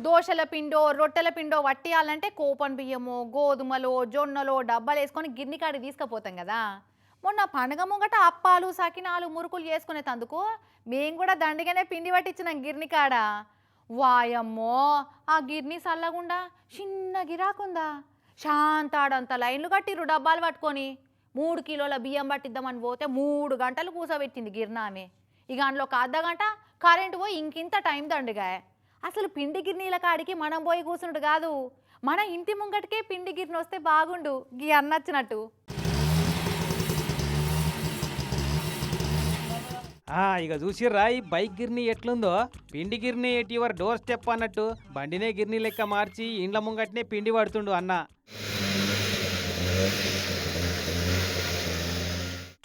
దోశల పిండో రొట్టెల పిండో వట్టియాలంటే కోపన్ బియ్యమో గోధుమలో జొన్నలో డబ్బాలు వేసుకొని గిర్ని కాడికి తీసుకుపోతాం కదా. మొన్న పండుగ ముంగట అప్పాలు సకినాలు మురుకులు చేసుకునేటందుకు మేము కూడా దండిగానే పిండి పట్టించినాం గిర్ని కాడ. వాయమ్మో, ఆ గిర్ని సల్లగుండా చిన్న గిరాకుందా. శాంతాడంత లైన్లు కట్టిర్రు డబ్బాలు పట్టుకొని. 3 కిలోల బియ్యం పట్టిద్దామని పోతే 3 గంటలు కూసబెట్టింది గిర్నామె. ఇక అందులో ఒక అర్ధగంట కరెంటు పోయి ఇంకింత టైం దండుగా. అసలు పిండి గిర్నీల కాడికి మనం పోయి కూర్చుంటు కాదు, మన ఇంటి ముంగటికే పిండి గిర్ని వస్తే బాగుండు గీ అన్నచ్చినట్టు. ఇక చూసిర్రా ఈ బైక్ గిర్నీ ఎట్లుందో. పిండి గిర్నీ ఎట్ యువర్ డోర్ స్టెప్ అన్నట్టు బండినే గిర్నీ లెక్క మార్చి ఇండ్ల ముంగట్నే పిండి పడుతుండు అన్న.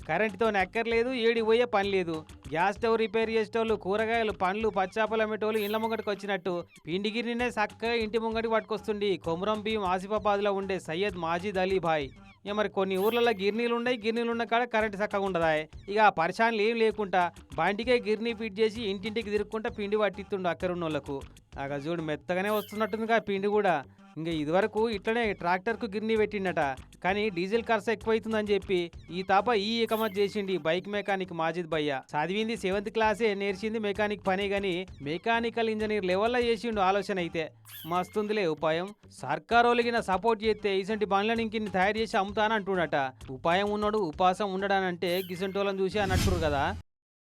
కరెంటుతో నెక్కర్లేదు, ఏడి పోయే పని లేదు. గ్యాస్ స్టవ్ రిపేర్ చేసేటోళ్ళు, కూరగాయలు పండ్లు పచ్చాపలు అమ్మేటోళ్ళు ఇండ్ల ముంగటికి వచ్చినట్టు పిండి గిర్నీనే చక్కగా ఇంటి ముంగటికి పట్టుకొస్తుంది కొమురం భీం ఆసిఫాబాద్లో ఉండే సయ్యద్ మాజిద్ అలీ భాయ్. ఇక మరి కొన్ని ఊర్లలో గిర్నీలు ఉన్నాయి, గిర్నీలు ఉన్న కాడ కరెంటు చక్కగా ఉండదా. ఇక ఆ పరిశాన్లు ఏం లేకుండా బండికే గిర్నీ ఫిట్ చేసి ఇంటింటికి తిరుక్కుంటా పిండి పట్టిస్తుండు అక్కరున్నోళ్లకు. అక్కడ చూడు మెత్తగానే వస్తున్నట్టుందిగా పిండి కూడా. ఇంకా ఇదివరకు ఇట్లనే ట్రాక్టర్కు గిర్నీ పెట్టిండట, కానీ డీజిల్ ఖర్చు ఎక్కువైతుందని చెప్పి ఈ తాప ఈ ఏకమత్ చేసిండి బైక్ మెకానిక్ మాజిద్ భయ్య. చదివింది 7th క్లాసే, నేర్చింది మెకానిక్ పని గాని మెకానికల్ ఇంజనీర్ లెవెల్లో చేసిండు ఆలోచన. అయితే మస్తుందిలే ఉపాయం. సర్కారోలిగిన సపోర్ట్ చేస్తే ఇసంటి బండ్లను ఇంకిన్ని తయారు చేసి అమ్ముతానంటుండట. ఉపాయం ఉన్నాడు ఉపాసం ఉండడానంటే గిసంటోళ్ళని చూసి అన్నట్టురు కదా.